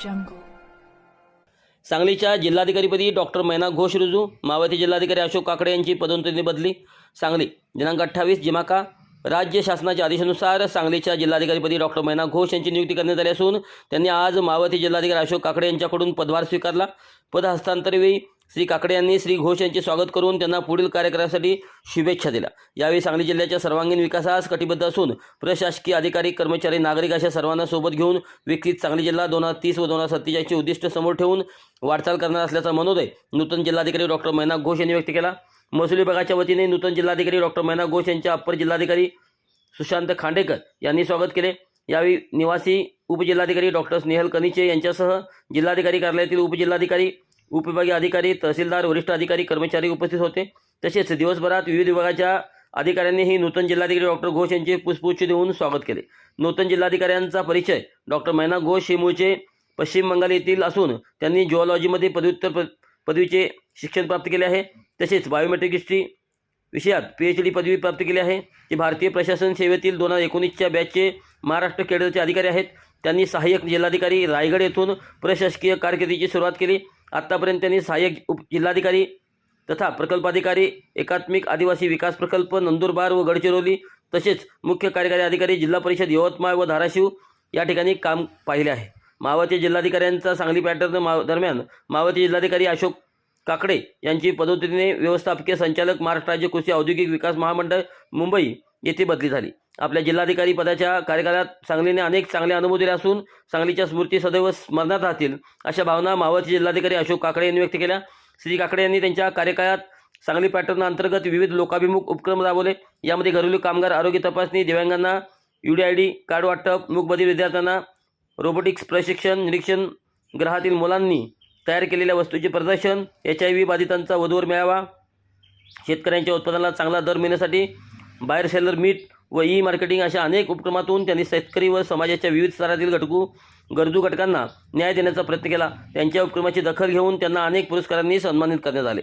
jungle. सांगलीच्या जिल्हाधिकारीपदी doctor मैना घोष रुजू. मावळते जिल्हाधिकारी अशोक काकडे यांची पदोन्नती बदली. सांगली दिनांक 28 जिमाका. राज्य शासनाच्या आदेशानुसार सांगलीच्या जिल्हाधिकारीपदी डॉक्टर मैना घोष यांची नियुक्ती करण्यात आली असून त्यांनी आज मावळते जिल्हाधिकारी अशोक काकडे यांच्याकडून पदभार स्वीकारला. पद हस्तांतरावेळी श्री काकडे यांनी श्री घोष यांचे स्वागत करून त्यांना पुढील कार्यक्रमासाठी शुभेच्छा दिल्या. यावेळी सांगली जिल्ह्याच्या सर्वांगीण विकासास कटिबद्ध असून प्रशासकीय अधिकारी, कर्मचारी, नागरिक अशा सर्वांना सोबत घेऊन विकसित सांगली जिल्हा 2030 व 2047 ची उद्दिष्ट समोर ठेवून वाटचाल करणार असल्याचा मनोदय नूतन जिल्हाधिकारी डॉक्टर मैना घोष यांनी व्यक्त केला. महसूल विभागाच्या वतीने नूतन जिल्हाधिकारी डॉक्टर मैना घोष यांच्या अप्पर जिल्हाधिकारी सुशांत खांडेकर यांनी स्वागत केले. यावेळी निवासी उपजिल्हाधिकारी डॉक्टर स्नेहल कनिचे यांच्यासह जिल्हाधिकारी कार्यालयातील उपजिल्हाधिकारी, उपविभागीय अधिकारी, तहसीलदार, वरिष्ठ अधिकारी, कर्मचारी उपस्थित होते. तसेच दिवसभरात विविध विभागाच्या अधिकाऱ्यांनीही नूतन जिल्हाधिकारी डॉक्टर घोष यांचे पुष्पगुच्छ देऊन स्वागत केले. नूतन जिल्हाधिकाऱ्यांचा परिचय. डॉक्टर मैना घोष हे मूळचे पश्चिम बंगाल येथील असून त्यांनी जिओलॉजीमध्ये पदव्युत्तर पदवीचे शिक्षण प्राप्त केले आहे. तसेच बायोमेट्रिक हिस्ट्री विषयात PhD पदवी प्राप्त केली आहे. ते भारतीय प्रशासन सेवेतील 2019च्या बॅचचे महाराष्ट्र केडरचे अधिकारी आहेत. त्यांनी सहाय्यक जिल्हाधिकारी रायगड येथून प्रशासकीय कारकिर्दीची सुरुवात केली. आत्तापर्यंत त्यांनी सहाय्यक जिल्हाधिकारी तथा प्रकल्पाधिकारी, एकात्मिक आदिवासी विकास प्रकल्प नंदुरबार व गडचिरोली तसेच मुख्य कार्यकारी अधिकारी, जिल्हा परिषद यवतमाळ व धाराशिव या ठिकाणी काम पाहिले आहे. मावळते जिल्हाधिकाऱ्यांचा सांगली पॅटर्न दरम्यान मावळते जिल्हाधिकारी अशोक काकडे यांची पदोन्नतीने व्यवस्थापकीय संचालक महाराष्ट्र राज्य कृषी औद्योगिक विकास महामंडळ मुंबई येथे बदली झाली. आपल्या जिल्हाधिकारी पदाच्या कार्यकाळात सांगलीने अनेक चांगले अनुभव दिले असून सांगलीच्या स्मृती सदैव स्मरणात राहतील अशा भावना मावळते जिल्हाधिकारी अशोक काकडे यांनी व्यक्त केल्या. श्री काकडे यांनी त्यांच्या कार्यकाळात सांगली पॅटर्न अंतर्गत विविध लोकाभिमुख उपक्रम राबवले. यामध्ये घरेलू कामगार आरोग्य तपासणी, दिव्यांगांना UDID कार्ड वाटप, मूकबधिर विद्यार्थ्यांना रोबोटिक्स प्रशिक्षण, निरीक्षण, गृहातील मुलांनी तयार केलेल्या वस्तूंचे प्रदर्शन, HIV बाधितांचा वधूवर मेळावा, शेतकऱ्यांच्या उत्पादनाला चांगला दर मिळण्यासाठी बायर सेलर मीट व मार्केटिंग अशा अनेक उपक्रमातून त्यांनी शेतकरी व समाजाच्या विविध स्तरातील गरजू घटकांना न्याय देण्याचा प्रयत्न केला. त्यांच्या उपक्रमाची दखल घेऊन त्यांना अनेक पुरस्कारांनी सन्मानित करण्यात आले.